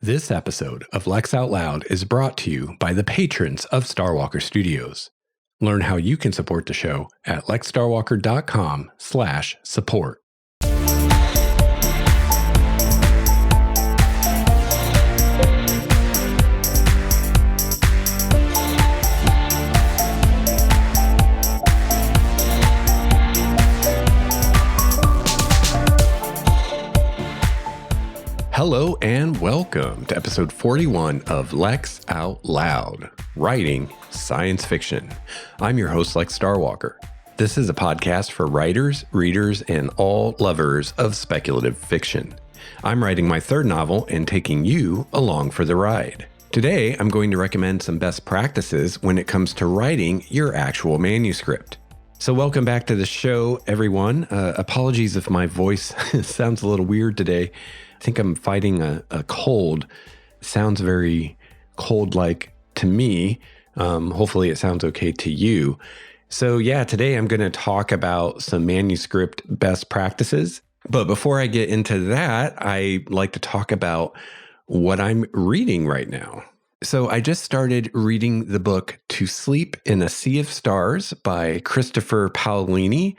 This episode of Lex Out Loud is brought to you by the patrons of Starwalker Studios. Learn how you can support the show at lexstarwalker.com/support. Hello and welcome to episode 41 of Lex Out Loud, writing science fiction. I'm your host, Lex Starwalker. This is a podcast for writers, readers, and all lovers of speculative fiction. I'm writing my third novel and taking you along for the ride. Today, I'm going to recommend some best practices when it comes to writing your actual manuscript. So welcome back to the show, everyone. Apologies if my voice sounds a little weird today. I think I'm fighting a cold. Sounds very cold-like to me. Hopefully it sounds okay to you. So yeah, today I'm going to talk about some manuscript best practices. But before I get into that, I like to talk about what I'm reading right now. So I just started reading the book To Sleep in a Sea of Stars by Christopher Paolini.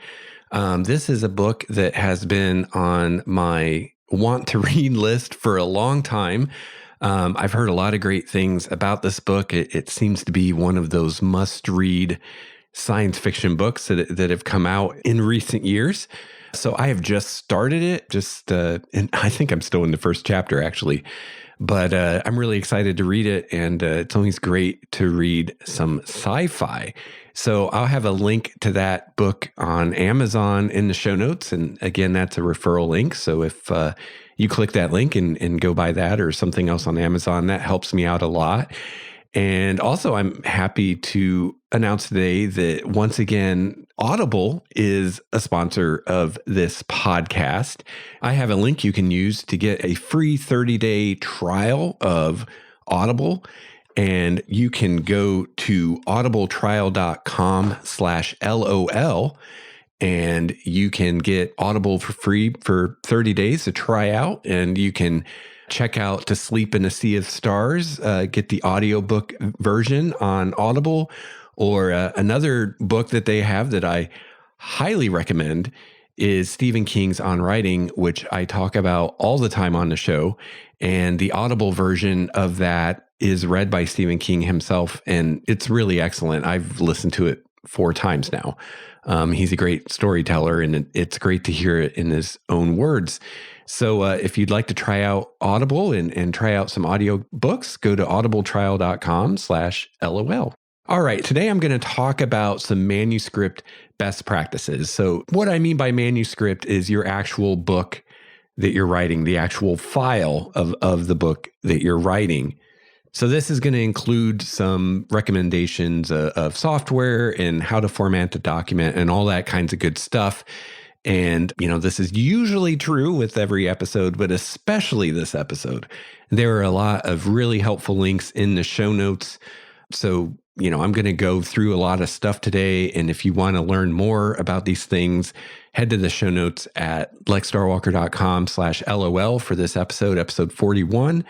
This is a book that has been on my want to read list for a long time. I've heard a lot of great things about this book. It seems to be one of those must-read science fiction books that have come out in recent years. So I have just started it, and I think I'm still in the first chapter actually, but I'm really excited to read it, and it's always great to read some sci-fi. So I'll have a link to that book on Amazon in the show notes. And again, that's a referral link. So if you click that link and go buy that or something else on Amazon, that helps me out a lot. And also, I'm happy to announce today that once again, Audible is a sponsor of this podcast. I have a link you can use to get a free 30-day trial of Audible. And you can go to audibletrial.com/LOL and you can get Audible for free for 30 days to try out. And you can check out To Sleep in a Sea of Stars, get the audiobook version on Audible, or another book that they have that I highly recommend is Stephen King's On Writing, which I talk about all the time on the show. And the Audible version of that is read by Stephen King himself, and it's really excellent. I've listened to it 4 times now. He's a great storyteller, and it's great to hear it in his own words. So if you'd like to try out Audible and try out some audio books, go to audibletrial.com/LOL. All right, today I'm going to talk about some manuscript best practices. So what I mean by manuscript is your actual book that you're writing, the actual file of the book that you're writing. So this is going to include some recommendations of software and how to format the document and all that kinds of good stuff. And, this is usually true with every episode, but especially this episode. There are a lot of really helpful links in the show notes. So, I'm going to go through a lot of stuff today. And if you want to learn more about these things, head to the show notes at lexstarwalker.com/LOL for this episode 41.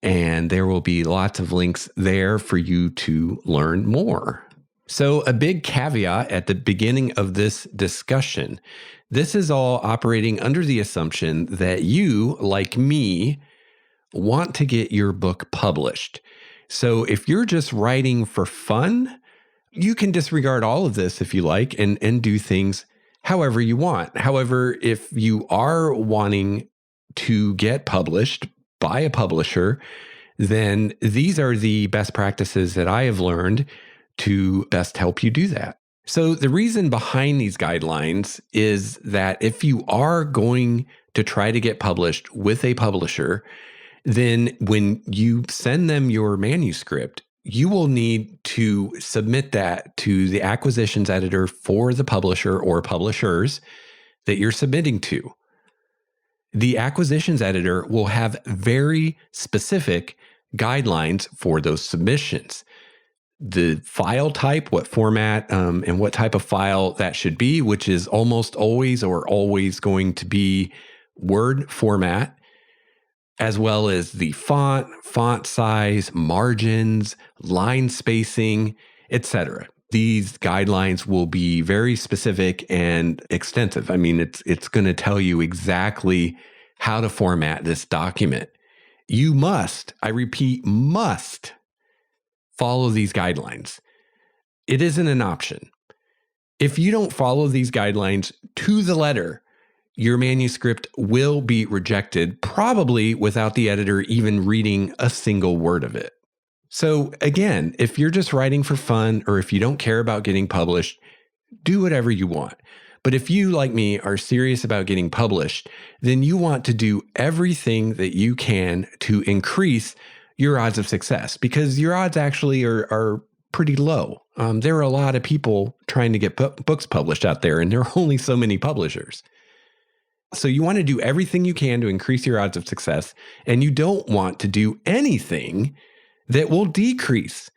And there will be lots of links there for you to learn more. So a big caveat at the beginning of this discussion, this is all operating under the assumption that you, like me, want to get your book published. So if you're just writing for fun, you can disregard all of this if you like and do things however you want. However, if you are wanting to get published by a publisher, then these are the best practices that I have learned to best help you do that. So the reason behind these guidelines is that if you are going to try to get published with a publisher, then when you send them your manuscript, you will need to submit that to the acquisitions editor for the publisher or publishers that you're submitting to. The acquisitions editor will have very specific guidelines for those submissions. The file type, what format and what type of file that should be, which is almost always going to be Word format. as well as the font size, margins, line spacing, etc. These guidelines will be very specific and extensive. I mean, it's going to tell you exactly how to format this document. You must, I repeat, must follow these guidelines. It isn't an option. If you don't follow these guidelines to the letter, your manuscript will be rejected, probably without the editor even reading a single word of it. So again, if you're just writing for fun, or if you don't care about getting published, do whatever you want. But if you, like me, are serious about getting published, then you want to do everything that you can to increase your odds of success, because your odds actually are pretty low. There are a lot of people trying to get books published out there, and there are only so many publishers. So you want to do everything you can to increase your odds of success, and you don't want to do anything that will decrease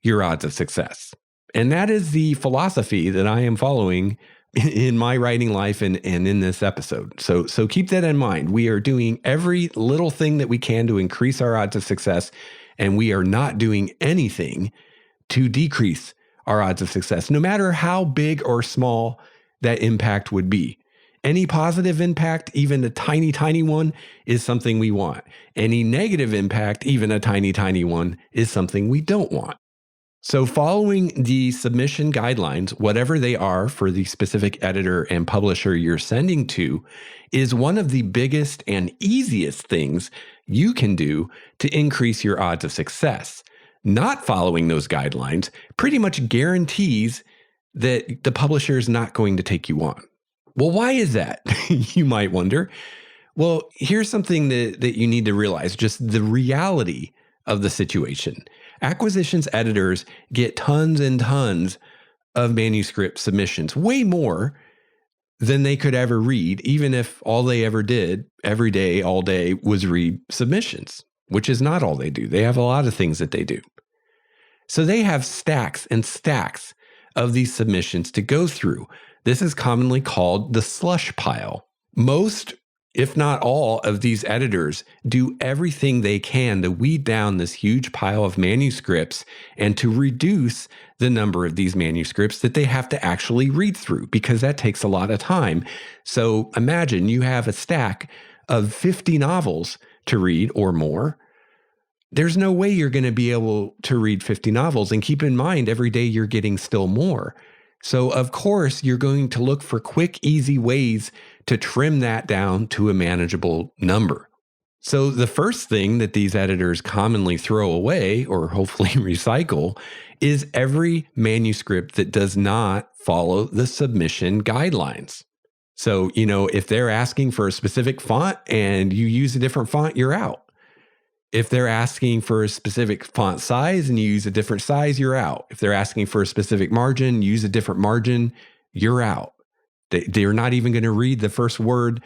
your odds of success. And that is the philosophy that I am following in my writing life and in this episode. So keep that in mind. We are doing every little thing that we can to increase our odds of success, and we are not doing anything to decrease our odds of success, no matter how big or small that impact would be. Any positive impact, even a tiny, tiny one, is something we want. Any negative impact, even a tiny, tiny one, is something we don't want. So following the submission guidelines, whatever they are for the specific editor and publisher you're sending to, is one of the biggest and easiest things you can do to increase your odds of success. Not following those guidelines pretty much guarantees that the publisher is not going to take you on. Well, why is that? You might wonder. Well, here's something that you need to realize, just the reality of the situation. Acquisitions editors get tons and tons of manuscript submissions, way more than they could ever read, even if all they ever did every day, all day, was read submissions, which is not all they do. They have a lot of things that they do. So they have stacks and stacks of these submissions to go through. This is commonly called the slush pile. Most, if not all, of these editors do everything they can to weed down this huge pile of manuscripts and to reduce the number of these manuscripts that they have to actually read through, because that takes a lot of time. So imagine you have a stack of 50 novels to read or more. There's no way you're going to be able to read 50 novels. And keep in mind, every day you're getting still more. So of course, you're going to look for quick, easy ways to trim that down to a manageable number. So the first thing that these editors commonly throw away, or hopefully recycle, is every manuscript that does not follow the submission guidelines. So, if they're asking for a specific font and you use a different font, you're out. If they're asking for a specific font size and you use a different size, you're out. If they're asking for a specific margin, use a different margin, you're out. They're not even going to read the first word,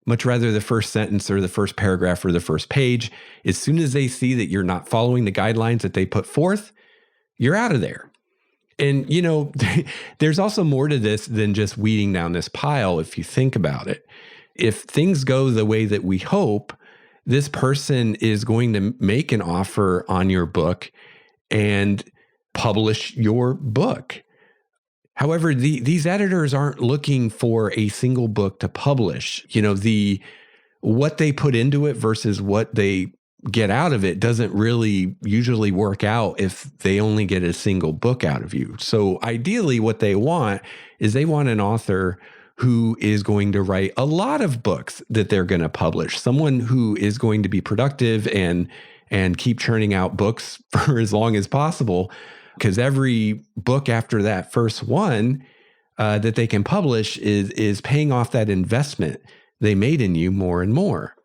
much rather the first sentence or the first paragraph or the first page. As soon as they see that you're not following the guidelines that they put forth, you're out of there. And, there's also more to this than just weeding down this pile if you think about it. If things go the way that we hope, this person is going to make an offer on your book and publish your book. However, these editors aren't looking for a single book to publish. What they put into it versus what they get out of it doesn't really usually work out if they only get a single book out of you. So ideally, what they want is they want an author who is going to write a lot of books that they're going to publish, someone who is going to be productive and keep churning out books for as long as possible, because every book after that first one that they can publish is paying off that investment they made in you more and more.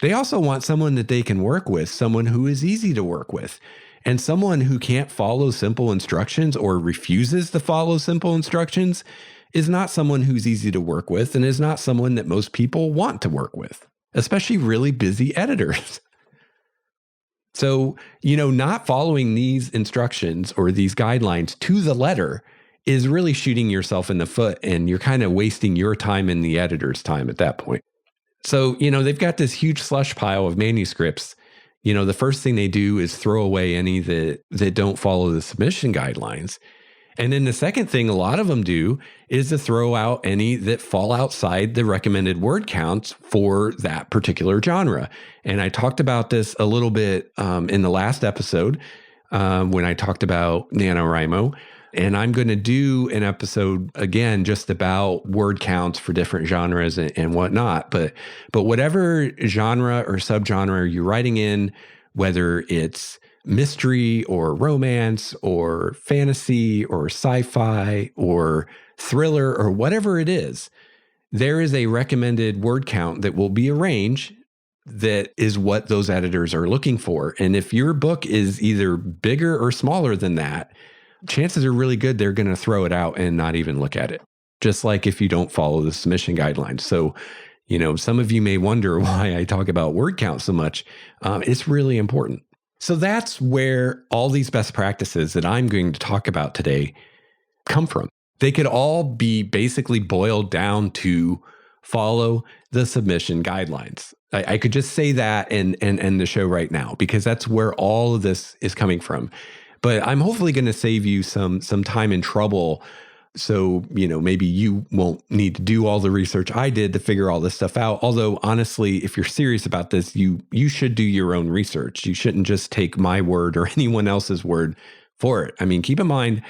They also want someone that they can work with, someone who is easy to work with, and someone who can't follow simple instructions or refuses to follow simple instructions is not someone who's easy to work with and is not someone that most people want to work with, especially really busy editors. So, not following these instructions or these guidelines to the letter is really shooting yourself in the foot, and you're kind of wasting your time and the editor's time at that point. So, they've got this huge slush pile of manuscripts. The first thing they do is throw away any that don't follow the submission guidelines. And then the second thing a lot of them do is to throw out any that fall outside the recommended word counts for that particular genre. And I talked about this a little bit in the last episode when I talked about NaNoWriMo. And I'm going to do an episode again just about word counts for different genres and whatnot. But whatever genre or subgenre you're writing in, whether it's mystery or romance or fantasy or sci-fi or thriller or whatever it is, there is a recommended word count that will be a range that is what those editors are looking for. And if your book is either bigger or smaller than that, chances are really good they're going to throw it out and not even look at it. Just like if you don't follow the submission guidelines. So, some of you may wonder why I talk about word count so much. It's really important. So that's where all these best practices that I'm going to talk about today come from. They could all be basically boiled down to follow the submission guidelines. I could just say that and end the show right now, because that's where all of this is coming from. But I'm hopefully going to save you some time and trouble. So, maybe you won't need to do all the research I did to figure all this stuff out. Although, honestly, if you're serious about this, you should do your own research. You shouldn't just take my word or anyone else's word for it. I mean, keep in mind,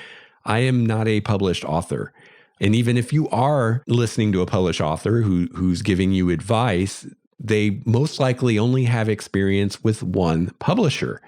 I am not a published author. And even if you are listening to a published author who's giving you advice, they most likely only have experience with one publisher.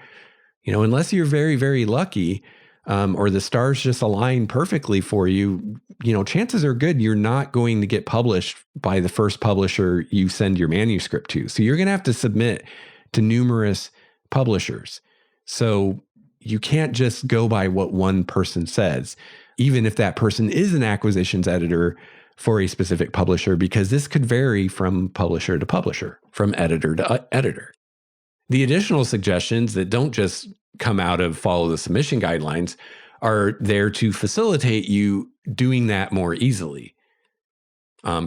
Unless you're very, very lucky, or the stars just align perfectly for you, chances are good you're not going to get published by the first publisher you send your manuscript to. So you're going to have to submit to numerous publishers. So you can't just go by what one person says, even if that person is an acquisitions editor for a specific publisher, because this could vary from publisher to publisher, from editor to editor. The additional suggestions that don't just come out of follow the submission guidelines are there to facilitate you doing that more easily.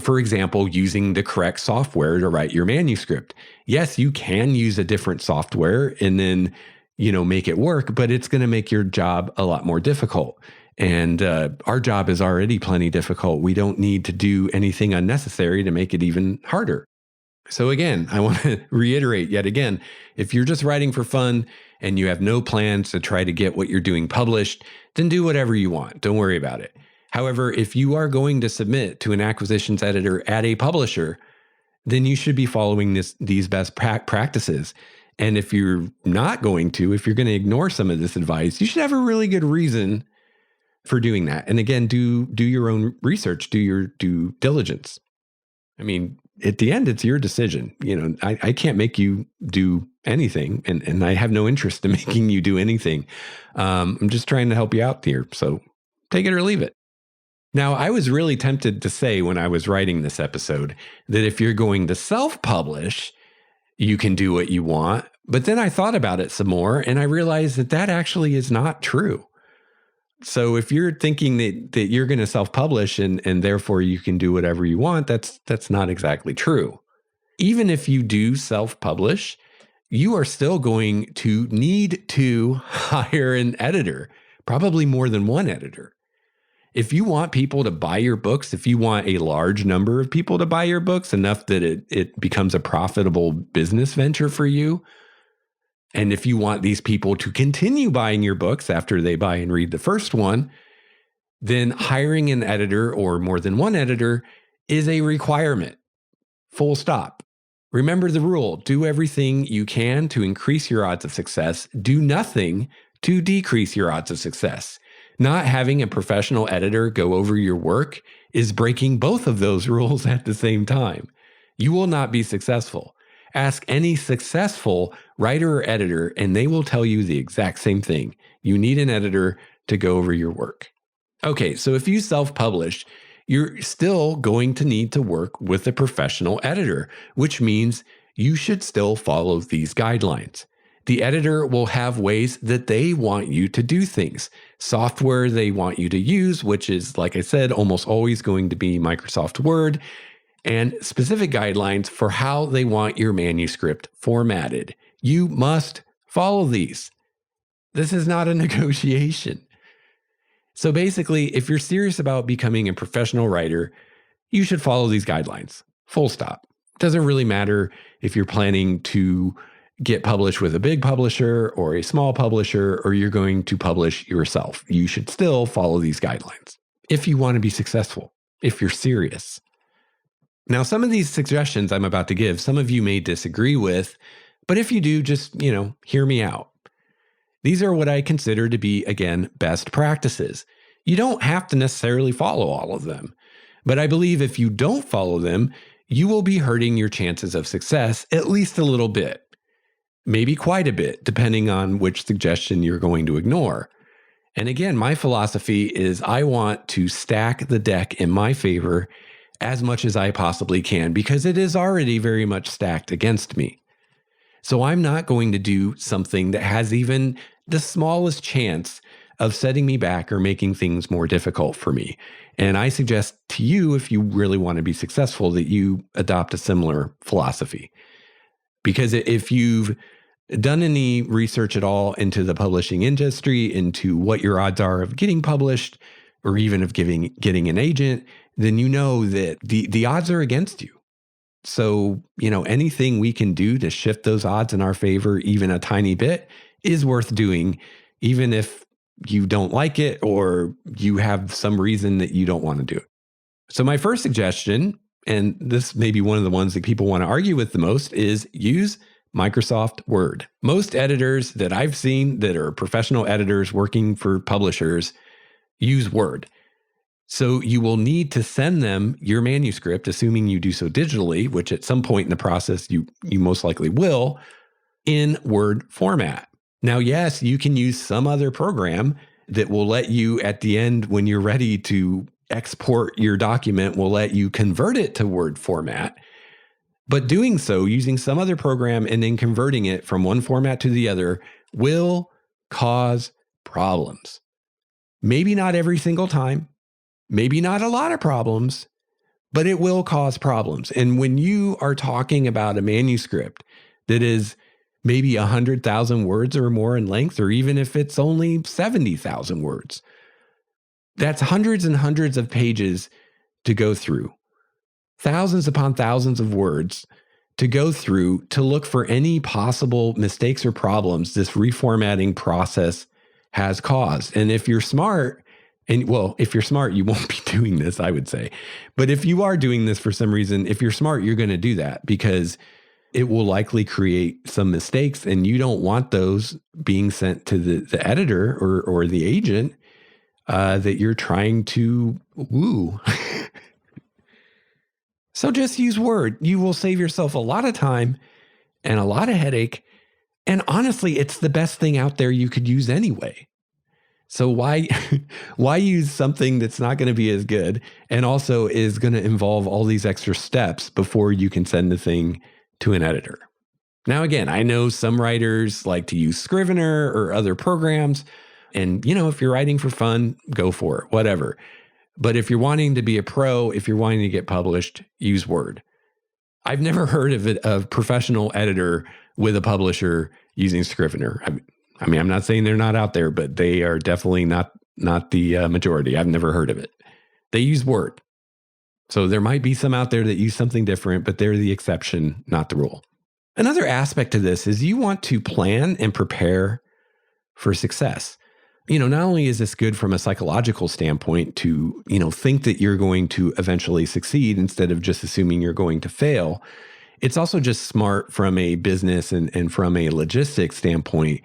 For example, using the correct software to write your manuscript. Yes, you can use a different software and then, make it work, but it's going to make your job a lot more difficult. And our job is already plenty difficult. We don't need to do anything unnecessary to make it even harder. So again, I want to reiterate yet again, if you're just writing for fun and you have no plans to try to get what you're doing published, then do whatever you want. Don't worry about it. However, if you are going to submit to an acquisitions editor at a publisher, then you should be following these best practices. And if you're not going to, if you're going to ignore some of this advice, you should have a really good reason for doing that. And again, do your own research, do your due diligence. I mean, at the end, it's your decision. I can't make you do anything, and I have no interest in making you do anything. I'm just trying to help you out here. So take it or leave it. Now, I was really tempted to say when I was writing this episode that if you're going to self-publish, you can do what you want. But then I thought about it some more, and I realized that actually is not true. So if you're thinking that you're going to self-publish and therefore you can do whatever you want, that's not exactly true. Even if you do self-publish, you are still going to need to hire an editor, probably more than one editor. If you want people to buy your books, if you want a large number of people to buy your books, enough that it becomes a profitable business venture for you, and if you want these people to continue buying your books after they buy and read the first one, then hiring an editor or more than one editor is a requirement. Full stop. Remember the rule: do everything you can to increase your odds of success. Do nothing to decrease your odds of success. Not having a professional editor go over your work is breaking both of those rules at the same time. You will not be successful. Ask any successful writer or editor, and they will tell you the exact same thing. You need an editor to go over your work. Okay, so if you self-publish, you're still going to need to work with a professional editor, which means you should still follow these guidelines. The editor will have ways that they want you to do things. Software they want you to use, which is, like I said, almost always going to be Microsoft Word. and specific guidelines for how they want your manuscript formatted. You must follow these. This is not a negotiation. So basically, if you're serious about becoming a professional writer, you should follow these guidelines. Full stop. It doesn't really matter if you're planning to get published with a big publisher or a small publisher, or you're going to publish yourself. You should still follow these guidelines if you want to be successful, if you're serious. Now, some of these suggestions I'm about to give, some of you may disagree with, but if you do, just, hear me out. These are what I consider to be, again, best practices. You don't have to necessarily follow all of them, but I believe if you don't follow them, you will be hurting your chances of success at least a little bit, maybe quite a bit, depending on which suggestion you're going to ignore. And again, my philosophy is I want to stack the deck in my favor as much as I possibly can, because it is already very much stacked against me. So I'm not going to do something that has even the smallest chance of setting me back or making things more difficult for me. And I suggest to you, if you really want to be successful, that you adopt a similar philosophy. Because if you've done any research at all into the publishing industry, into what your odds are of getting published, or even of getting an agent, then you know that the odds are against you. So, anything we can do to shift those odds in our favor, even a tiny bit, is worth doing, even if you don't like it or you have some reason that you don't want to do it. So my first suggestion, and this may be one of the ones that people want to argue with the most, is use Microsoft Word. Most editors that I've seen that are professional editors working for publishers use Word. So you will need to send them your manuscript, assuming you do so digitally, which at some point in the process you most likely will, in Word format. Now, yes, you can use some other program that will let you, at the end, when you're ready to export your document, will let you convert it to Word format. But doing so, using some other program and then converting it from one format to the other, will cause problems. Maybe not every single time. Maybe not a lot of problems, but it will cause problems. And when you are talking about a manuscript that is maybe 100,000 words or more in length, or even if it's only 70,000 words, that's hundreds and hundreds of pages to go through, thousands upon thousands of words to go through to look for any possible mistakes or problems this reformatting process has caused. And if you're smart, if you're smart, you won't be doing this, I would say. But if you are doing this for some reason, if you're smart, you're going to do that because it will likely create some mistakes, and you don't want those being sent to the editor or the agent that you're trying to woo. So just use Word. You will save yourself a lot of time and a lot of headache. And honestly, it's the best thing out there you could use anyway. So why use something that's not going to be as good and also is going to involve all these extra steps before you can send the thing to an editor? Now, again, I know some writers like to use Scrivener or other programs. And, if you're writing for fun, go for it, whatever. But if you're wanting to be a pro, if you're wanting to get published, use Word. I've never heard of a professional editor with a publisher using Scrivener. I'm not saying they're not out there, but they are definitely not the majority. I've never heard of it. They use Word. So there might be some out there that use something different, but they're the exception, not the rule. Another aspect of this is you want to plan and prepare for success. Not only is this good from a psychological standpoint to, think that you're going to eventually succeed instead of just assuming you're going to fail, it's also just smart from a business and from a logistics standpoint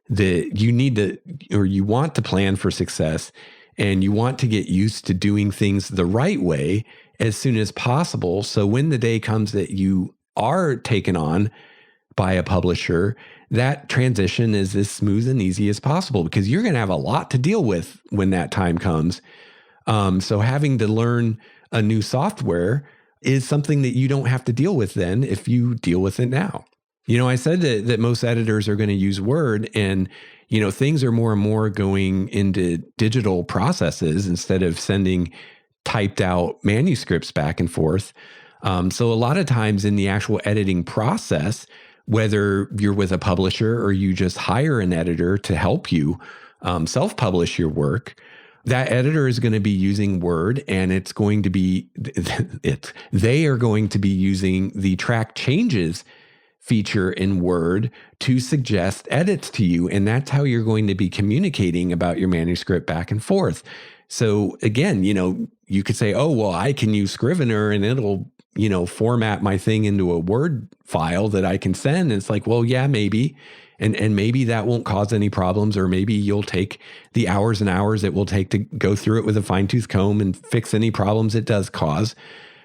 that you need to, or you want to plan for success, and you want to get used to doing things the right way as soon as possible. So when the day comes that you are taken on by a publisher, that transition is as smooth and easy as possible, because you're going to have a lot to deal with when that time comes. So having to learn a new software is something that you don't have to deal with then if you deal with it now. I said that most editors are going to use Word, and, things are more and more going into digital processes instead of sending typed out manuscripts back and forth. So a lot of times in the actual editing process, whether you're with a publisher or you just hire an editor to help you self-publish your work, that editor is going to be using Word, and it's going to be they are going to be using the track changes feature in Word to suggest edits to you. And that's how you're going to be communicating about your manuscript back and forth. So again, you could say, oh, well, I can use Scrivener and it'll, format my thing into a Word file that I can send. And it's like, well, yeah, maybe. And maybe that won't cause any problems, or maybe you'll take the hours and hours it will take to go through it with a fine-tooth comb and fix any problems it does cause.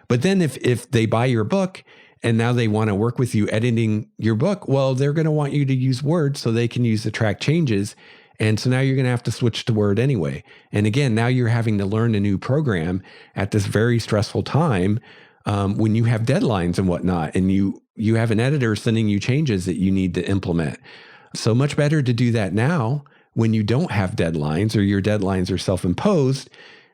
But then if they buy your book and now they want to work with you editing your book, well, they're going to want you to use Word so they can use the track changes. And so now you're going to have to switch to Word anyway. And again, now you're having to learn a new program at this very stressful time when you have deadlines and whatnot, and you have an editor sending you changes that you need to implement. So much better to do that now when you don't have deadlines or your deadlines are self-imposed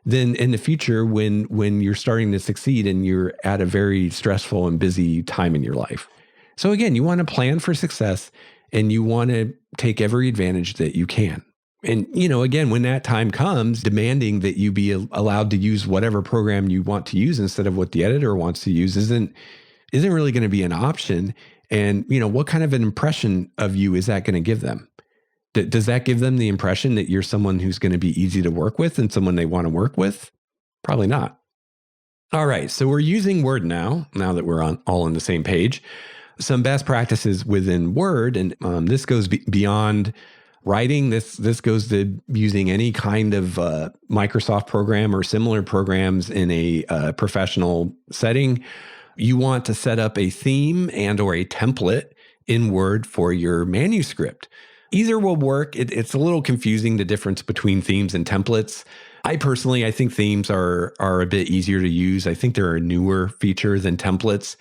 than in the future when you're starting to succeed and you're at a very stressful and busy time in your life. So again, you want to plan for success and you want to take every advantage that you can. And, again, when that time comes, demanding that you be allowed to use whatever program you want to use instead of what the editor wants to use isn't really going to be an option. And, what kind of an impression of you is that going to give them? Does that give them the impression that you're someone who's going to be easy to work with and someone they want to work with? Probably not. All right, so we're using Word now that we're all on the same page. Some best practices within Word, and this goes beyond writing. This goes to using any kind of Microsoft program or similar programs in a professional setting. You want to set up a theme and or a template in Word for your manuscript. Either will work. It's a little confusing, the difference between themes and templates. I think themes are a bit easier to use. I think they're a newer feature than templates.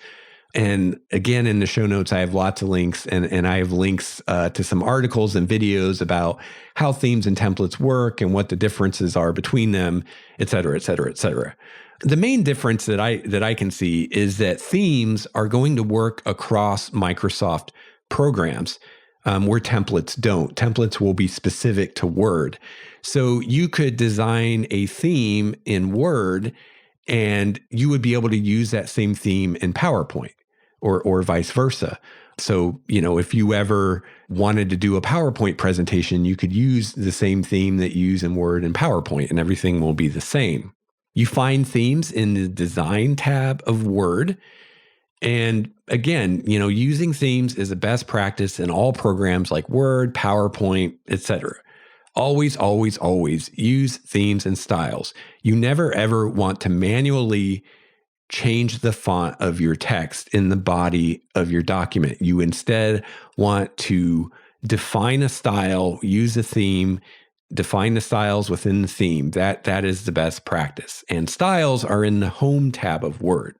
And again, in the show notes, I have lots of links, and I have links to some articles and videos about how themes and templates work and what the differences are between them, et cetera, et cetera, et cetera. The main difference that I can see is that themes are going to work across Microsoft programs where templates don't. Templates will be specific to Word. So you could design a theme in Word and you would be able to use that same theme in PowerPoint or vice versa. So, if you ever wanted to do a PowerPoint presentation, you could use the same theme that you use in Word and PowerPoint, and everything will be the same. You find themes in the Design tab of Word. And again, using themes is a best practice in all programs like Word, PowerPoint, etc. Always, always, always use themes and styles. You never, ever want to manually change the font of your text in the body of your document. You instead want to define a style, use a theme, define the styles within the theme. That is the best practice. And styles are in the Home tab of Word.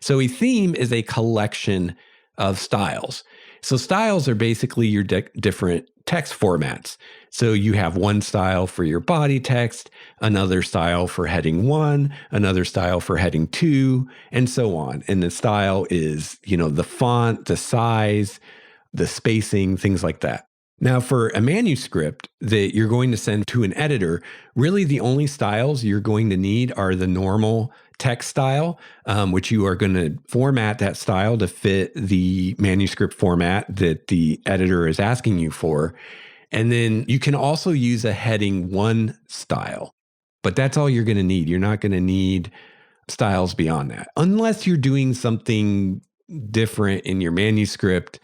So a theme is a collection of styles. So styles are basically your different text formats. So you have one style for your body text, another style for heading 1, another style for heading 2, and so on. And the style is, the font, the size, the spacing, things like that. Now, for a manuscript that you're going to send to an editor, really the only styles you're going to need are the normal text style, which you are going to format that style to fit the manuscript format that the editor is asking you for. And then you can also use a heading 1 style, but that's all you're going to need. You're not going to need styles beyond that, unless you're doing something different in your manuscript,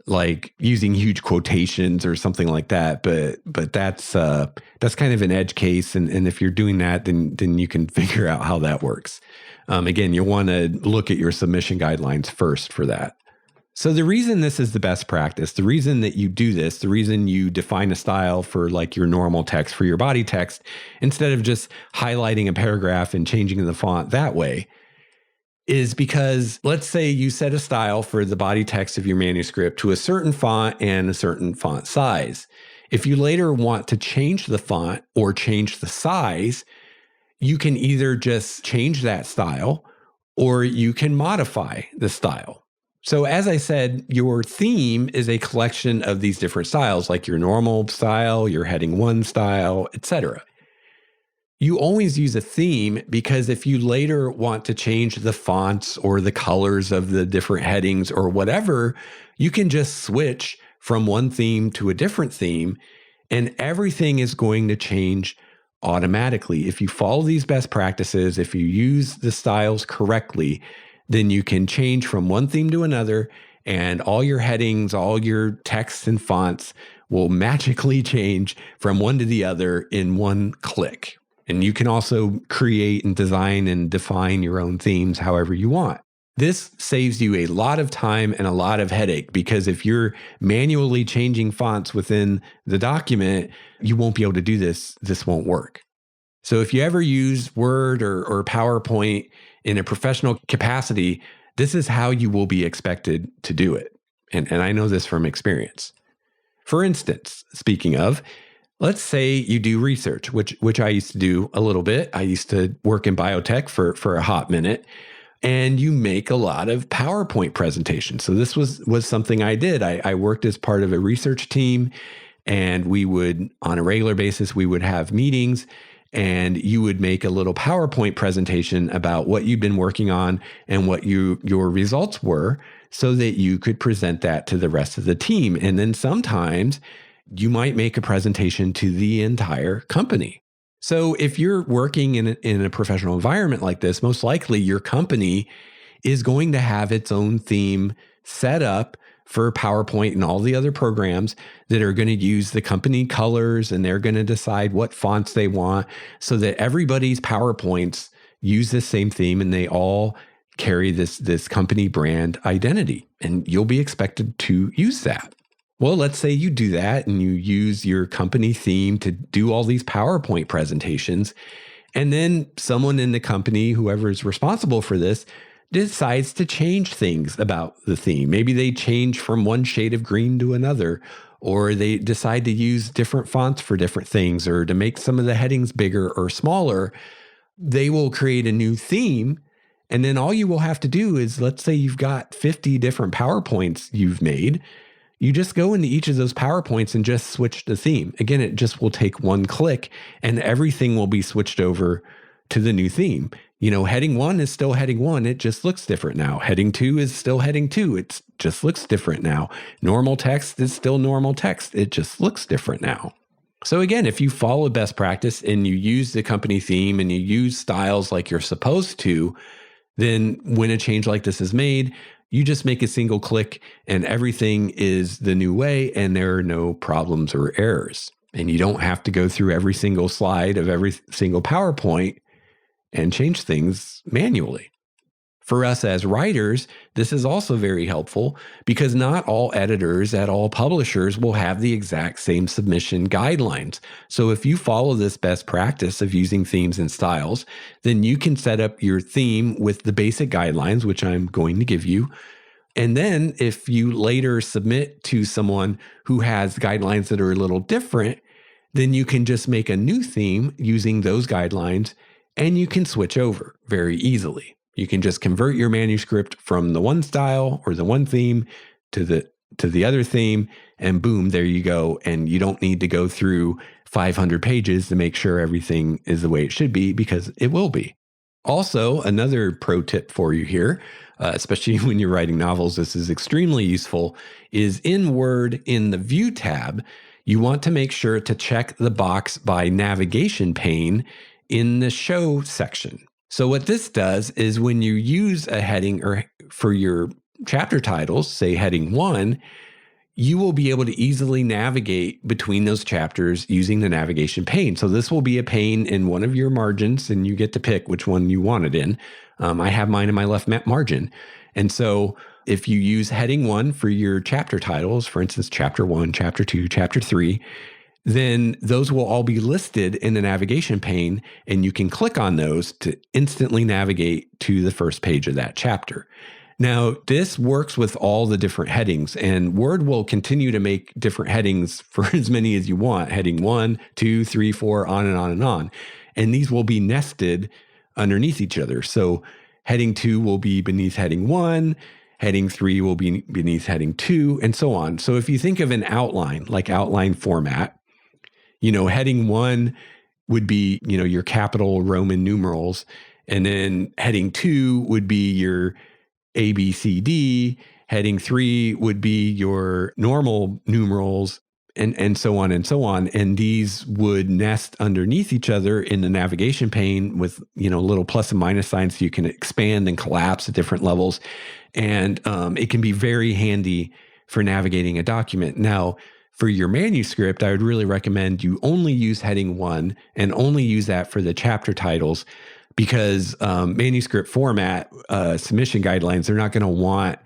like using huge quotations or something like that. But that's kind of an edge case. And if you're doing that, then you can figure out how that works. Again, you'll want to look at your submission guidelines first for that. So the reason this is the best practice, the reason that you do this, the reason you define a style for like your normal text, for your body text, instead of just highlighting a paragraph and changing the font that way, is because let's say you set a style for the body text of your manuscript to a certain font and a certain font size. If you later want to change the font or change the size, you can either just change that style, or you can modify the style. So as I said, your theme is a collection of these different styles, like your normal style, your heading 1 style, etc. You always use a theme because if you later want to change the fonts or the colors of the different headings or whatever, you can just switch from one theme to a different theme, and everything is going to change automatically. If you follow these best practices, if you use the styles correctly, then you can change from one theme to another, and all your headings, all your texts and fonts will magically change from one to the other in one click. And you can also create and design and define your own themes however you want. This saves you a lot of time and a lot of headache, because if you're manually changing fonts within the document, you won't be able to do this. This won't work. So if you ever use Word or PowerPoint in a professional capacity, this is how you will be expected to do it. And I know this from experience. For instance, speaking of, let's say you do research, which I used to do a little bit. I used to work in biotech for a hot minute, and you make a lot of PowerPoint presentations. So this was something I did. I worked as part of a research team, and we would, on a regular basis, we would have meetings, and you would make a little PowerPoint presentation about what you've been working on and what your results were, so that you could present that to the rest of the team. And then sometimes you might make a presentation to the entire company. So if you're working in a professional environment like this, most likely your company is going to have its own theme set up for PowerPoint and all the other programs that are going to use the company colors, and they're going to decide what fonts they want, so that everybody's PowerPoints use the same theme and they all carry this company brand identity, and you'll be expected to use that. Well, let's say you do that and you use your company theme to do all these PowerPoint presentations, and then someone in the company, whoever is responsible for this, decides to change things about the theme. Maybe they change from one shade of green to another, or they decide to use different fonts for different things, or to make some of the headings bigger or smaller. They will create a new theme, and then all you will have to do is, let's say you've got 50 different PowerPoints you've made. You just go into each of those PowerPoints and just switch the theme. Again, it just will take one click and everything will be switched over to the new theme. Heading 1 is still heading 1. It just looks different now. Heading 2 is still heading 2. It just looks different now. Normal text is still normal text. It just looks different now. So again, if you follow best practice and you use the company theme and you use styles like you're supposed to, then when a change like this is made, you just make a single click and everything is the new way, and there are no problems or errors. And you don't have to go through every single slide of every single PowerPoint and change things manually. For us as writers, this is also very helpful, because not all editors at all publishers will have the exact same submission guidelines. So if you follow this best practice of using themes and styles, then you can set up your theme with the basic guidelines, which I'm going to give you. And then if you later submit to someone who has guidelines that are a little different, then you can just make a new theme using those guidelines, and you can switch over very easily. You can just convert your manuscript from the one style or the one theme to the other theme, and boom, there you go. And you don't need to go through 500 pages to make sure everything is the way it should be, because it will be. Also, another pro tip for you here, especially when you're writing novels, this is extremely useful, is in Word, in the View tab, you want to make sure to check the box by navigation pane in the Show section. So what this does is, when you use a heading or for your chapter titles, say heading 1, you will be able to easily navigate between those chapters using the navigation pane. So this will be a pane in one of your margins, and you get to pick which one you want it in. I have mine in my left margin. And so if you use heading 1 for your chapter titles, for instance, chapter 1, chapter 2, chapter 3, then those will all be listed in the navigation pane, and you can click on those to instantly navigate to the first page of that chapter. Now, this works with all the different headings, and Word will continue to make different headings for as many as you want, heading 1, 2, 3, 4, on and on and on. And these will be nested underneath each other. So Heading 2 will be beneath heading 1. Heading 3 will be beneath heading 2, and so on. So if you think of an outline, like outline format, heading 1 would be, your capital Roman numerals. And then heading 2 would be your A, B, C, D. Heading 3 would be your normal numerals, and so on and so on. And these would nest underneath each other in the navigation pane with, little plus and minus signs so you can expand and collapse at different levels. And it can be very handy for navigating a document. Now, for your manuscript, I would really recommend you only use heading 1 and only use that for the chapter titles, because manuscript format, submission guidelines, they're not going to want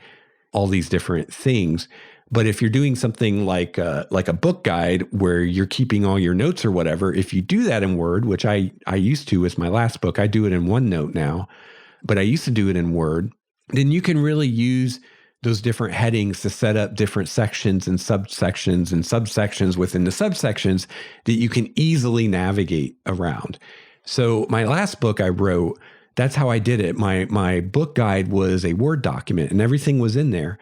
all these different things. But if you're doing something like a book guide where you're keeping all your notes or whatever, if you do that in Word, which I used to with my last book, I do it in OneNote now, but I used to do it in Word, then you can really use those different headings to set up different sections and subsections within the subsections that you can easily navigate around. So my last book I wrote, that's how I did it. My book guide was a Word document and everything was in there.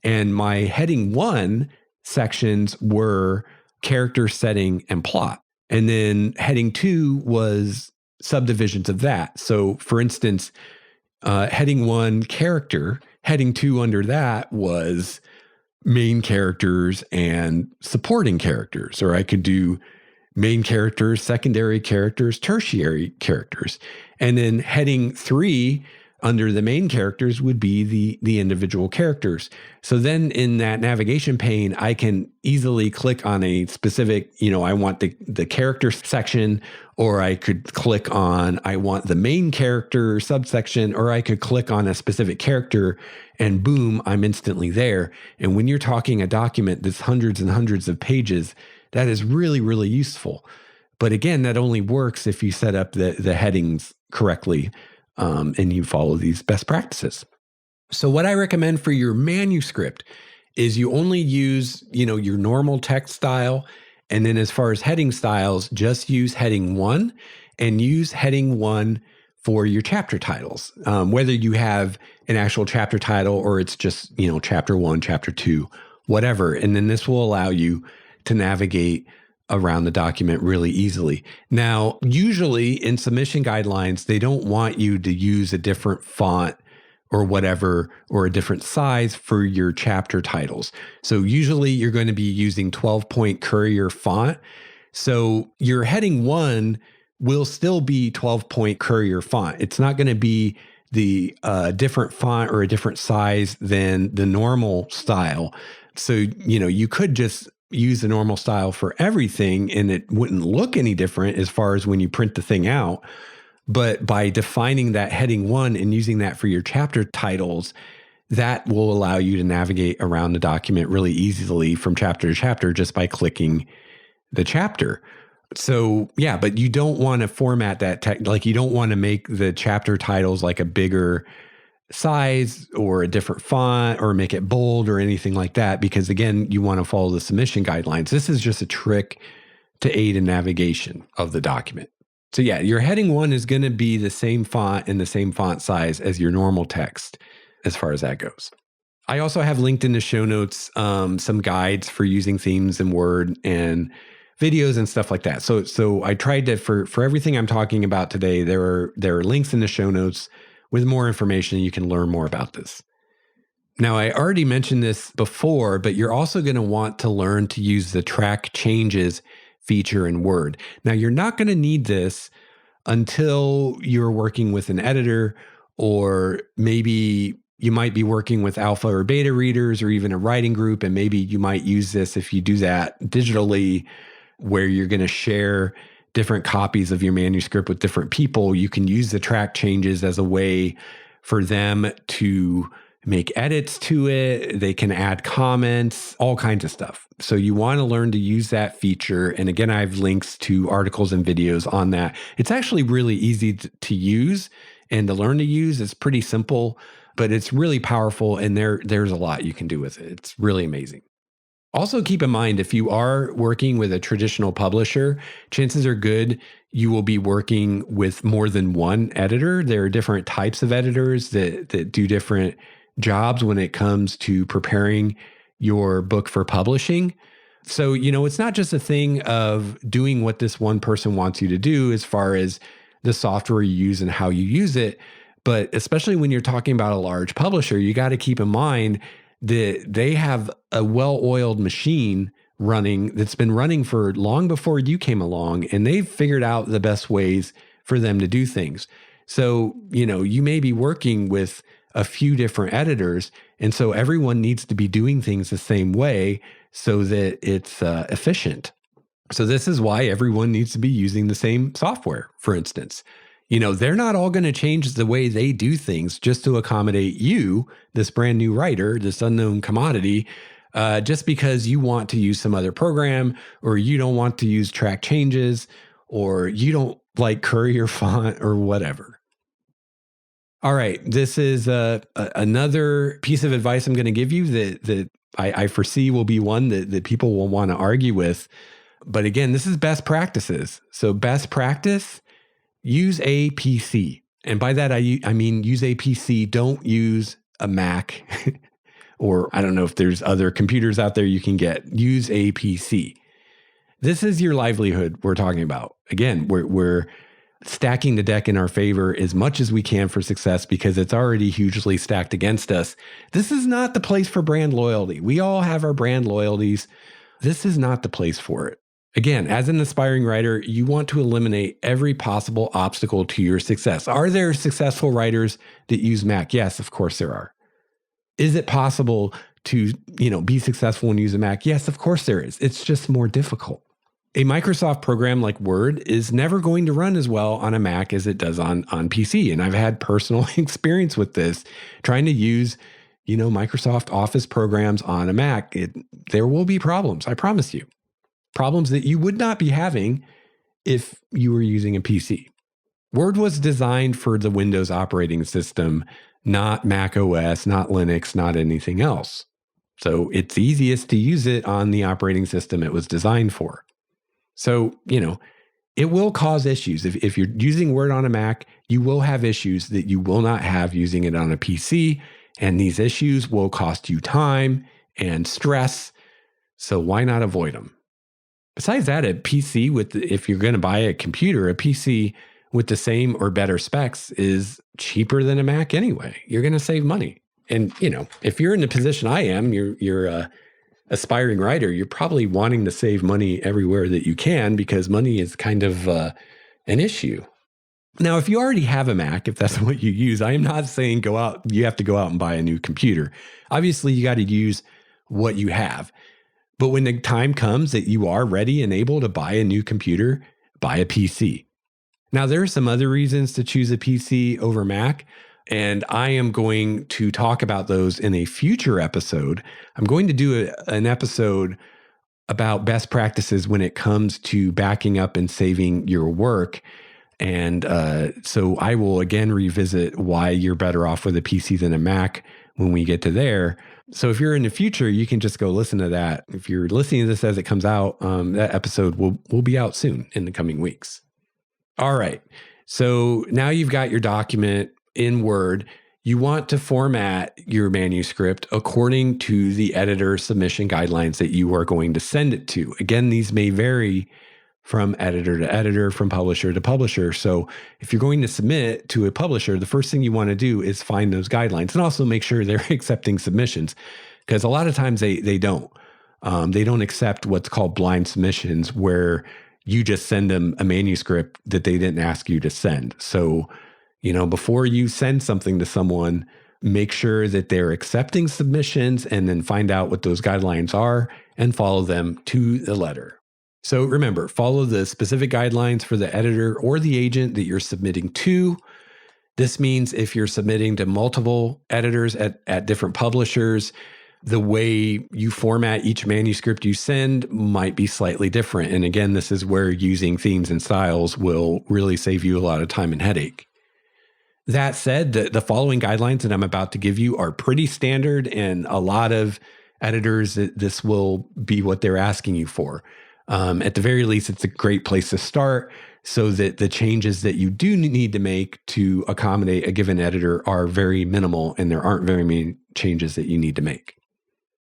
And my heading 1 sections were character, setting, and plot. And then heading 2 was subdivisions of that. So for instance, heading 1 character, heading 2 under that was main characters and supporting characters. Or I could do main characters, secondary characters, tertiary characters. And then heading 3 under the main characters would be the individual characters. So then in that navigation pane, I can easily click on a specific, I want the character section, or I could click on, I want the main character subsection, or I could click on a specific character and boom, I'm instantly there. And when you're talking a document that's hundreds and hundreds of pages, that is really, really useful. But again, that only works if you set up the headings correctly. And you follow these best practices. So what I recommend for your manuscript is you only use, your normal text style. And then as far as heading styles, just use heading 1 and use heading 1 for your chapter titles. Whether you have an actual chapter title or it's just, chapter 1, chapter 2, whatever. And then this will allow you to navigate around the document really easily. Now, usually in submission guidelines, they don't want you to use a different font or whatever, or a different size for your chapter titles. So usually you're going to be using 12-point Courier font. So your heading 1 will still be 12-point Courier font. It's not going to be the different font or a different size than the normal style. So, you could just use the normal style for everything and it wouldn't look any different as far as when you print the thing out. But by defining that heading 1 and using that for your chapter titles, that will allow you to navigate around the document really easily from chapter to chapter just by clicking the chapter. So yeah, but you don't want to format that, you don't want to make the chapter titles like a bigger size or a different font or make it bold or anything like that, because again, you want to follow the submission guidelines. This is just a trick to aid in navigation of the document. So yeah, your heading 1 is going to be the same font and the same font size as your normal text as far as that goes. I also have linked in the show notes some guides for using themes in Word and videos and stuff like that. So I tried to, for everything I'm talking about today, there are links in the show notes with more information. You can learn more about this. Now, I already mentioned this before, but you're also going to want to learn to use the track changes feature in Word. Now, you're not going to need this until you're working with an editor, or maybe you might be working with alpha or beta readers or even a writing group, and maybe you might use this if you do that digitally, where you're going to share different copies of your manuscript with different people. You can use the track changes as a way for them to make edits to it. They can add comments, all kinds of stuff. So you want to learn to use that feature. And again, I have links to articles and videos on that. It's actually really easy to use and to learn to use. It's pretty simple, but it's really powerful. And there's a lot you can do with it. It's really amazing. Also, keep in mind, if you are working with a traditional publisher, chances are good you will be working with more than one editor. There are different types of editors that do different jobs when it comes to preparing your book for publishing. So, it's not just a thing of doing what this one person wants you to do as far as the software you use and how you use it. But especially when you're talking about a large publisher, you got to keep in mind that they have a well-oiled machine running that's been running for long before you came along, and they've figured out the best ways for them to do things. So, you may be working with a few different editors, and so everyone needs to be doing things the same way so that it's efficient. So this is why everyone needs to be using the same software, for instance. They're not all going to change the way they do things just to accommodate you, this brand new writer, this unknown commodity, just because you want to use some other program, or you don't want to use track changes, or you don't like Courier font or whatever. All right, this is another piece of advice I'm going to give you that I foresee will be one that people will want to argue with. But again, this is best practices. So best practice, use a PC. And by that, I mean use a PC. Don't use a Mac or I don't know if there's other computers out there you can get. Use a PC. This is your livelihood we're talking about. Again, we're stacking the deck in our favor as much as we can for success because it's already hugely stacked against us. This is not the place for brand loyalty. We all have our brand loyalties. This is not the place for it. Again, as an aspiring writer, you want to eliminate every possible obstacle to your success. Are there successful writers that use Mac? Yes, of course there are. Is it possible to, be successful and use a Mac? Yes, of course there is. It's just more difficult. A Microsoft program like Word is never going to run as well on a Mac as it does on PC. And I've had personal experience with this, trying to use, Microsoft Office programs on a Mac. There will be problems, I promise you. Problems that you would not be having if you were using a PC. Word was designed for the Windows operating system, not Mac OS, not Linux, not anything else. So it's easiest to use it on the operating system it was designed for. So, it will cause issues. If you're using Word on a Mac, you will have issues that you will not have using it on a PC. And these issues will cost you time and stress. So why not avoid them? Besides that, a PC if you're going to buy a computer, a PC with the same or better specs is cheaper than a Mac anyway. You're going to save money. And, if you're in the position I am, you're a aspiring writer, you're probably wanting to save money everywhere that you can because money is kind of an issue. Now, if you already have a Mac, if that's what you use, I am not saying you have to go out and buy a new computer. Obviously, you got to use what you have. But when the time comes that you are ready and able to buy a new computer, buy a PC. Now, there are some other reasons to choose a PC over Mac, and I am going to talk about those in a future episode. I'm going to do an episode about best practices when it comes to backing up and saving your work. And so I will again revisit why you're better off with a PC than a Mac when we get to there. So if you're in the future, you can just go listen to that. If you're listening to this as it comes out, that episode will be out soon in the coming weeks. All right. So now you've got your document in Word. You want to format your manuscript according to the editor submission guidelines that you are going to send it to. Again, these may vary from editor to editor, from publisher to publisher. So if you're going to submit to a publisher, the first thing you want to do is find those guidelines and also make sure they're accepting submissions, because a lot of times they don't. They don't accept what's called blind submissions, where you just send them a manuscript that they didn't ask you to send. So, before you send something to someone, make sure that they're accepting submissions and then find out what those guidelines are and follow them to the letter. So remember, follow the specific guidelines for the editor or the agent that you're submitting to. This means if you're submitting to multiple editors at different publishers, the way you format each manuscript you send might be slightly different. And again, this is where using themes and styles will really save you a lot of time and headache. That said, the following guidelines that I'm about to give you are pretty standard, and a lot of editors, this will be what they're asking you for. At the very least, it's a great place to start so that the changes that you do need to make to accommodate a given editor are very minimal and there aren't very many changes that you need to make.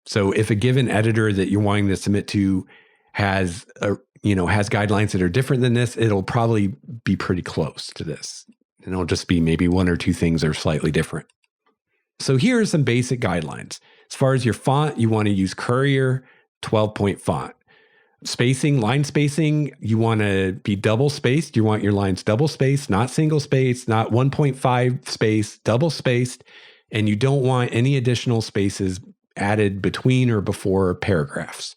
So if a given editor that you're wanting to submit to has guidelines that are different than this, it'll probably be pretty close to this. And it'll just be maybe one or two things that are slightly different. So here are some basic guidelines. As far as your font, you want to use Courier 12-point font. Spacing, line spacing, you want to be double spaced. You want your lines double spaced, not single spaced, not 1.5 space, double spaced. And you don't want any additional spaces added between or before paragraphs.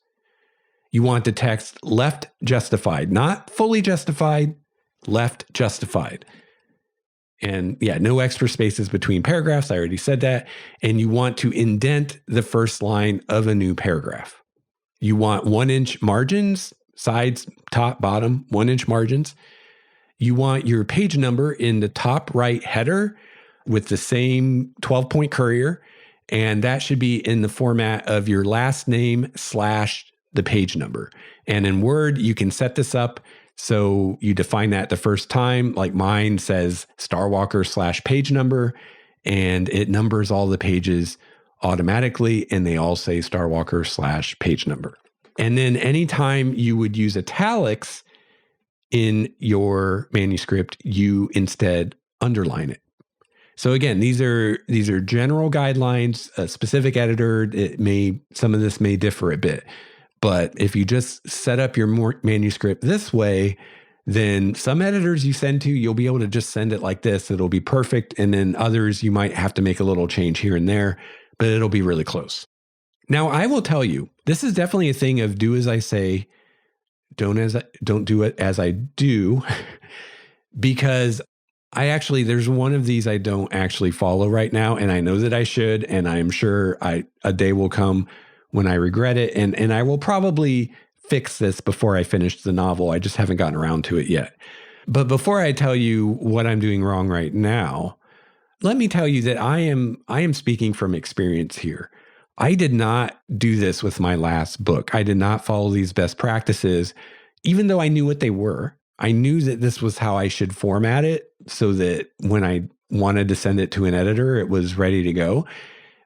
You want the text left justified, not fully justified, left justified. And yeah, no extra spaces between paragraphs. I already said that. And you want to indent the first line of a new paragraph. You want 1-inch margins, sides, top, bottom, 1-inch margins. You want your page number in the top right header with the same 12-point Courier. And that should be in the format of your last name / the page number. And in Word, you can set this up so you define that the first time, like mine says Starwalker / page number, and it numbers all the pages automatically, and they all say Starwalker / page number. And then anytime you would use italics in your manuscript, you instead underline it. So again, these are general guidelines. A specific editor, some of this may differ a bit. But if you just set up your manuscript this way, then some editors you send to, you'll be able to just send it like this. It'll be perfect. And then others, you might have to make a little change here and there, but it'll be really close. Now, I will tell you, this is definitely a thing of do as I say, don't do it as I do, because there's one of these I don't actually follow right now, and I know that I should, and I am sure a day will come when I regret it, and I will probably fix this before I finish the novel. I just haven't gotten around to it yet. But before I tell you what I'm doing wrong right now, let me tell you that I am speaking from experience here. I did not do this with my last book. I did not follow these best practices, even though I knew what they were. I knew that this was how I should format it so that when I wanted to send it to an editor, it was ready to go.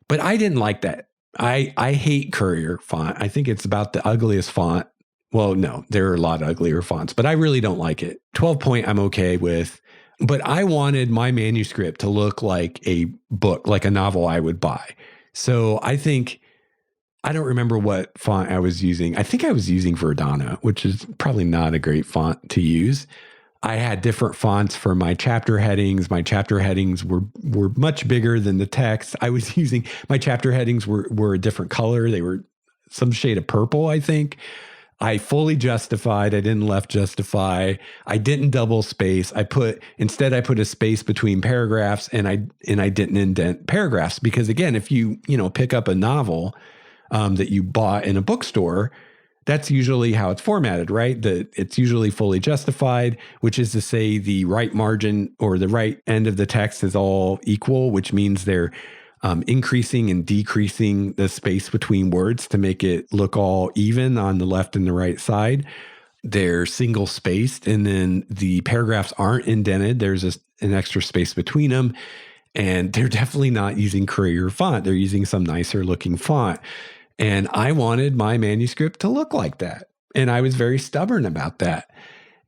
But I didn't like that. I hate Courier font. I think it's about the ugliest font. Well, no, there are a lot of uglier fonts, but I really don't like it. 12-point I'm okay with, but I wanted my manuscript to look like a book, like a novel I would buy. So I don't remember what font I was using. I think I was using Verdana, which is probably not a great font to use. I had different fonts for my chapter headings. My chapter headings were much bigger than the text. My chapter headings were a different color. They were some shade of purple, I think. I fully justified. I didn't left justify. I didn't double space. Instead I put a space between paragraphs, and I didn't indent paragraphs, because again, if you pick up a novel that you bought in a bookstore, that's usually how it's formatted, right? It's usually fully justified, which is to say the right margin or the right end of the text is all equal, which means they're increasing and decreasing the space between words to make it look all even on the left and the right side. They're single spaced, and then the paragraphs aren't indented. There's an extra space between them, and they're definitely not using Courier font. They're using some nicer looking font. And I wanted my manuscript to look like that. And I was very stubborn about that.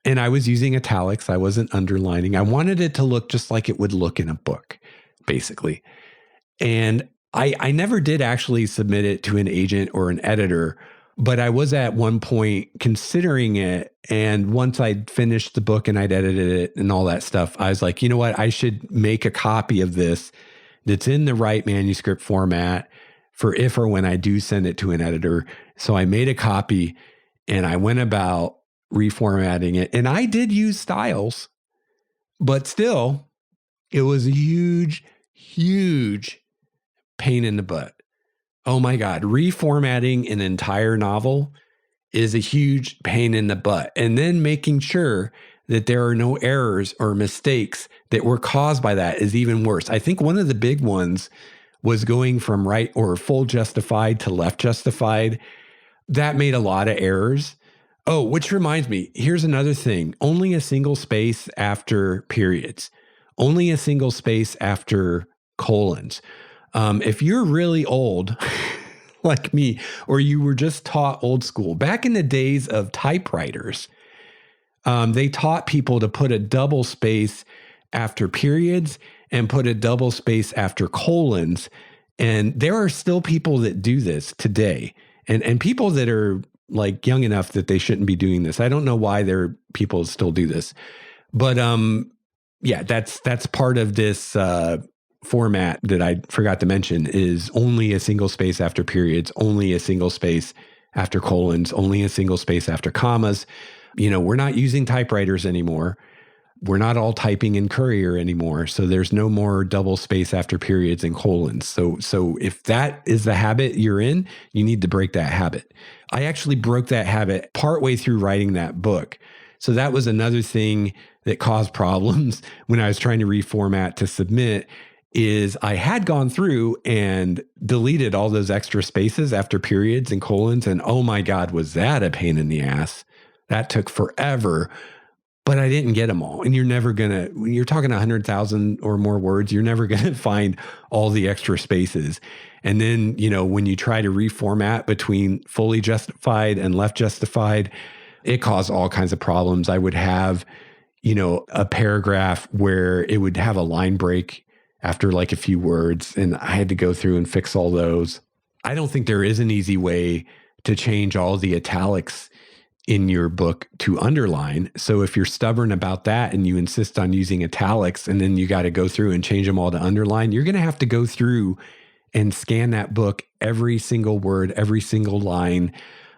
And I was using italics. I wasn't underlining. I wanted it to look just like it would look in a book, basically. And I never did actually submit it to an agent or an editor, but I was at one point considering it. And once I'd finished the book and I'd edited it and all that stuff, I was like, you know what? I should make a copy of this that's in the right manuscript format for if or when I do send it to an editor. So I made a copy and I went about reformatting it. And I did use styles, but still, it was a huge, huge pain in the butt. Oh my God, reformatting an entire novel is a huge pain in the butt. And then making sure that there are no errors or mistakes that were caused by that is even worse. I think one of the big ones was going from right or full justified to left justified. That made a lot of errors. Oh, which reminds me, here's another thing. Only a single space after periods. Only a single space after colons. If you're really old, like me, or you were just taught old school, back in the days of typewriters, they taught people to put a double space after periods and put a double space after colons. And there are still people that do this today. And people that are like young enough that they shouldn't be doing this. I don't know why there are people that still do this. But yeah, that's part of this format that I forgot to mention is only a single space after periods, only a single space after colons, only a single space after commas. You know, we're not using typewriters anymore. We're not all typing in Courier anymore. So there's no more double space after periods and colons. So if that is the habit you're in, you need to break that habit. I actually broke that habit partway through writing that book. So that was another thing that caused problems when I was trying to reformat to submit is I had gone through and deleted all those extra spaces after periods and colons. And oh my God, was that a pain in the ass? That took forever. But I didn't get them all. And you're never going to, when you're talking 100,000 or more words, you're never going to find all the extra spaces. And then, you know, when you try to reformat between fully justified and left justified, it caused all kinds of problems. I would have, you know, a paragraph where it would have a line break after like a few words, and I had to go through and fix all those. I don't think there is an easy way to change all the italics in your book to underline. So if you're stubborn about that and you insist on using italics and then you got to go through and change them all to underline, you're going to have to go through and scan that book, every single word, every single line.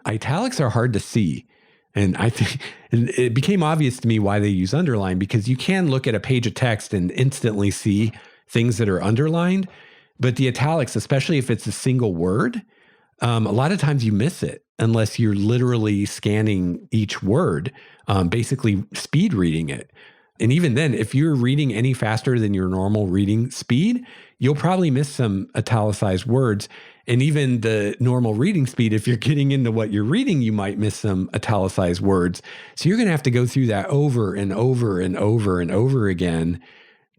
Italics are hard to see. And I think it became obvious to me why they use underline, because you can look at a page of text and instantly see things that are underlined. But the italics, especially if it's a single word, a lot of times you miss it unless you're literally scanning each word, basically speed reading it. And even then, if you're reading any faster than your normal reading speed, you'll probably miss some italicized words. And even the normal reading speed, if you're getting into what you're reading, you might miss some italicized words. So you're going to have to go through that over and over and over and over again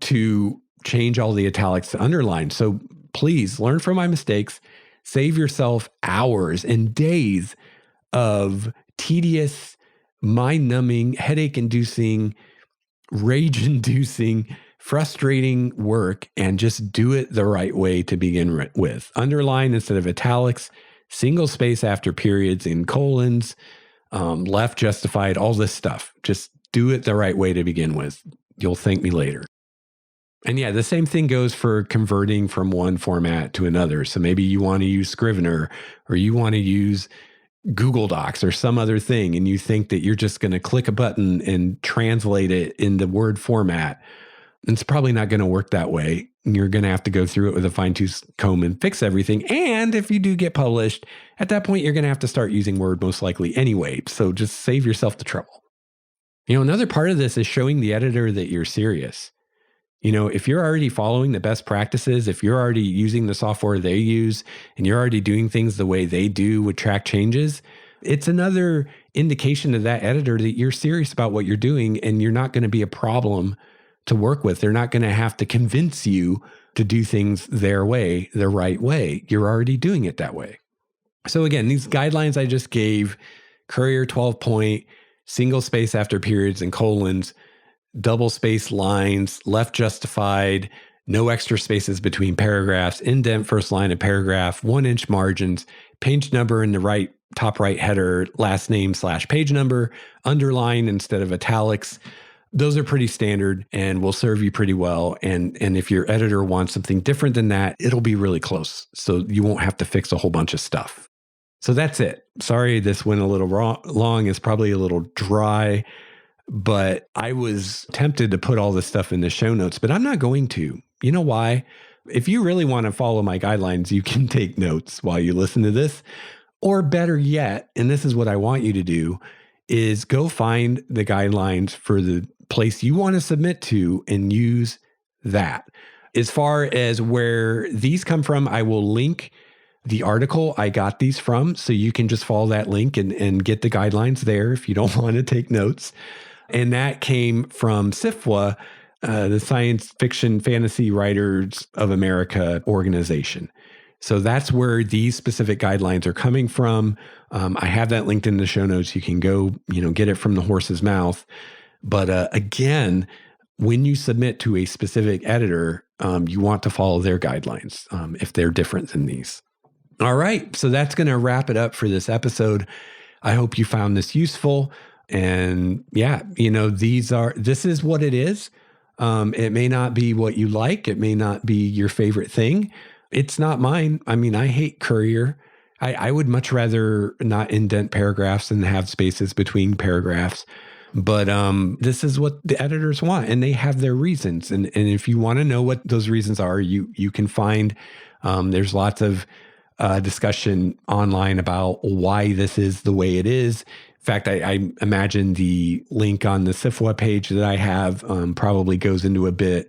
to change all the italics to underline. So please learn from my mistakes. Save yourself hours and days of tedious, mind-numbing, headache-inducing, rage-inducing, frustrating work, and just do it the right way to begin with. Underline instead of italics, single space after periods and colons, left justified, all this stuff. Just do it the right way to begin with. You'll thank me later. And yeah, the same thing goes for converting from one format to another. So maybe you want to use Scrivener or you want to use Google Docs or some other thing, and you think that you're just going to click a button and translate it into Word format. It's probably not going to work that way. You're going to have to go through it with a fine-tooth comb and fix everything. And if you do get published, at that point, you're going to have to start using Word most likely anyway. So just save yourself the trouble. You know, another part of this is showing the editor that you're serious. You know, if you're already following the best practices, if you're already using the software they use, and you're already doing things the way they do with track changes, it's another indication to that editor that you're serious about what you're doing and you're not going to be a problem to work with. They're not going to have to convince you to do things their way, the right way. You're already doing it that way. So again, these guidelines I just gave, Courier 12 point, single space after periods and colons, double space lines, left justified, no extra spaces between paragraphs, indent first line of paragraph, 1-inch margins, page number in the right, top right header, last name / page number, underline instead of italics. Those are pretty standard and will serve you pretty well. And if your editor wants something different than that, it'll be really close. So you won't have to fix a whole bunch of stuff. So that's it. Sorry, this went a little long. It's probably a little dry. But I was tempted to put all this stuff in the show notes, but I'm not going to. You know why? If you really want to follow my guidelines, you can take notes while you listen to this. Or better yet, and this is what I want you to do, is go find the guidelines for the place you want to submit to and use that. as far as where these come from, I will link the article I got these from. So you can just follow that link and get the guidelines there if you don't want to take notes. And that came from SFWA, the Science Fiction Fantasy Writers of America organization. So that's where these specific guidelines are coming from. I have that linked in the show notes. You can go, get it from the horse's mouth. But again, when you submit to a specific editor, you want to follow their guidelines if they're different than these. All right. So that's going to wrap it up for this episode. I hope you found this useful. And yeah, this is what it is. It may not be what you like. It may not be your favorite thing. It's not mine. I mean, I hate Courier. I would much rather not indent paragraphs and have spaces between paragraphs. But this is what the editors want, and they have their reasons. And if you want to know what those reasons are, you can find there's lots of discussion online about why this is the way it is. In fact, I imagine the link on the SFWA page that I have probably goes into a bit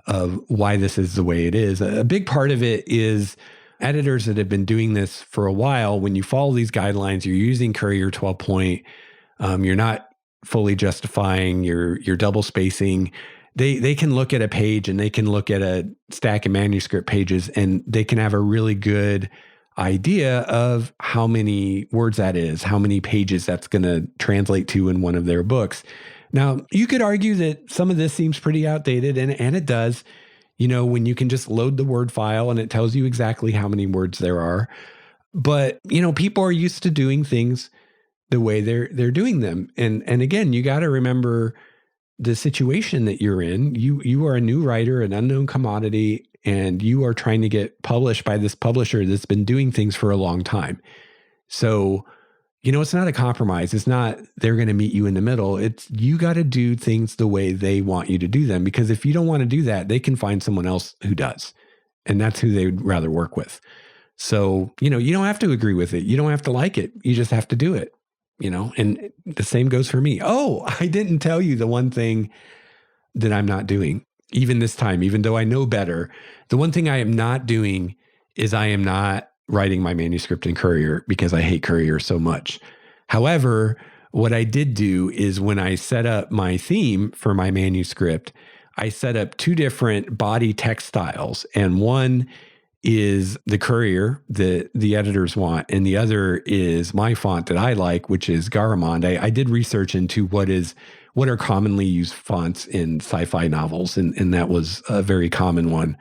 of why this is the way it is. A big part of it is editors that have been doing this for a while. When you follow these guidelines, you're using Courier 12 point. You're not fully justifying your double spacing. They can look at a page and they can look at a stack of manuscript pages and they can have a really good idea of how many words that is, how many pages that's going to translate to in one of their books. Now, you could argue that some of this seems pretty outdated, and it does, when you can just load the Word file and it tells you exactly how many words there are. But, people are used to doing things the way they're doing them. And again, you got to remember the situation that you're in. You are a new writer, an unknown commodity, and you are trying to get published by this publisher that's been doing things for a long time. So, it's not a compromise. It's not they're going to meet you in the middle. It's you got to do things the way they want you to do them, because if you don't want to do that, they can find someone else who does. And that's who they would rather work with. So, you don't have to agree with it. You don't have to like it. You just have to do it. And the same goes for me. Oh, I didn't tell you the one thing that I'm not doing, even this time, even though I know better. The one thing I am not doing is I am not writing my manuscript in Courier because I hate Courier so much. However, what I did do is when I set up my theme for my manuscript, I set up two different body text styles, and one is the Courier that the editors want, and the other is my font that I like, which is Garamond. I did research into what are commonly used fonts in sci-fi novels, and that was a very common one.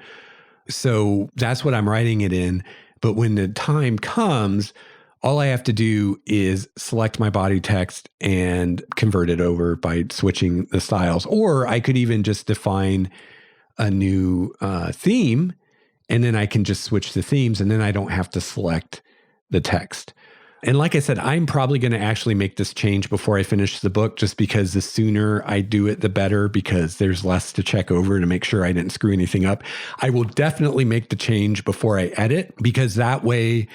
So that's what I'm writing it in. But when the time comes, all I have to do is select my body text and convert it over by switching the styles. Or I could even just define a new theme, and then I can just switch the themes, and then I don't have to select the text. And like I said, I'm probably going to actually make this change before I finish the book, just because the sooner I do it, the better, because there's less to check over to make sure I didn't screw anything up. I will definitely make the change before I edit, because that way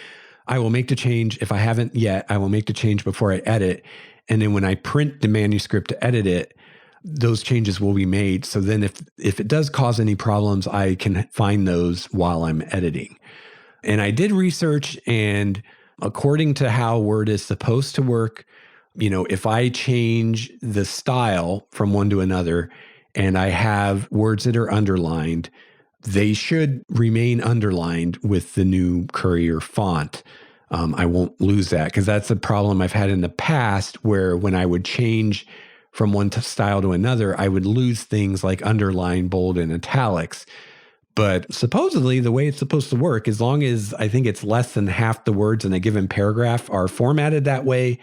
I will make the change. If I haven't yet, I will make the change before I edit. And then when I print the manuscript to edit it, those changes will be made. So then if it does cause any problems, I can find those while I'm editing. And I did research, and according to how Word is supposed to work, if I change the style from one to another and I have words that are underlined, they should remain underlined with the new Courier font. I won't lose that, because that's a problem I've had in the past, where when I would change from one style to another, I would lose things like underline, bold, and italics. But supposedly the way it's supposed to work, as long as I think it's less than half the words in a given paragraph are formatted that way,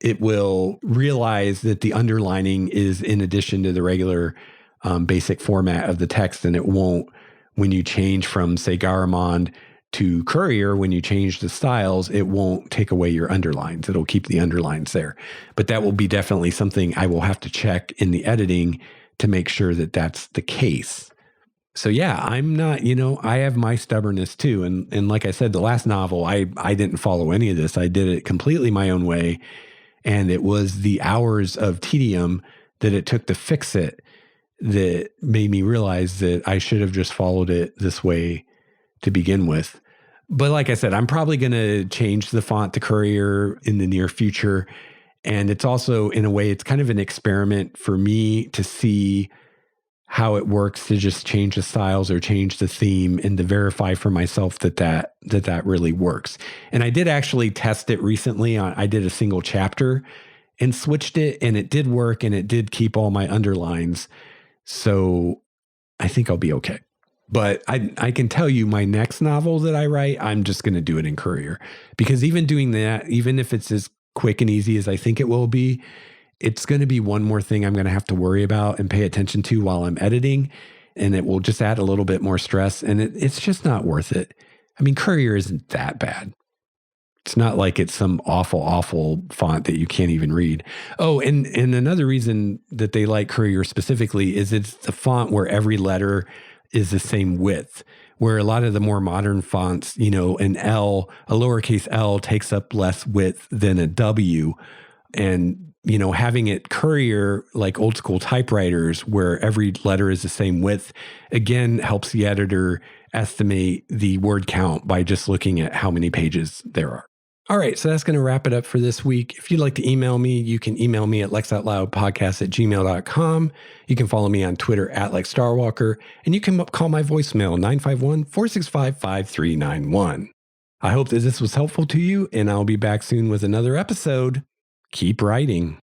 it will realize that the underlining is in addition to the regular basic format of the text. And it won't, when you change from, say, Garamond to Courier, when you change the styles, it won't take away your underlines. It'll keep the underlines there. But that will be definitely something I will have to check in the editing to make sure that that's the case. So yeah, I'm not, I have my stubbornness too. And like I said, the last novel, I didn't follow any of this. I did it completely my own way. And it was the hours of tedium that it took to fix it that made me realize that I should have just followed it this way to begin with. But like I said, I'm probably going to change the font to Courier in the near future. And it's also, in a way, it's kind of an experiment for me to see how it works to just change the styles or change the theme and to verify for myself that really works. And I did actually test it recently. I did a single chapter and switched it, and it did work, and it did keep all my underlines. So I think I'll be okay. But I can tell you my next novel that I write, I'm just going to do it in Courier, because even doing that, even if it's as quick and easy as I think it will be, it's going to be one more thing I'm going to have to worry about and pay attention to while I'm editing. And it will just add a little bit more stress. And it's just not worth it. I mean, Courier isn't that bad. It's not like it's some awful, awful font that you can't even read. Oh, and another reason that they like Courier specifically is it's the font where every letter is the same width, where a lot of the more modern fonts, a lowercase L takes up less width than a W. And, having it Courier, like old school typewriters, where every letter is the same width, again, helps the editor estimate the word count by just looking at how many pages there are. All right, so that's going to wrap it up for this week. If you'd like to email me, you can email me at lexoutloudpodcast@gmail.com. You can follow me on Twitter at LexStarWalker, and you can call my voicemail 951-465-5391. I hope that this was helpful to you, and I'll be back soon with another episode. Keep writing.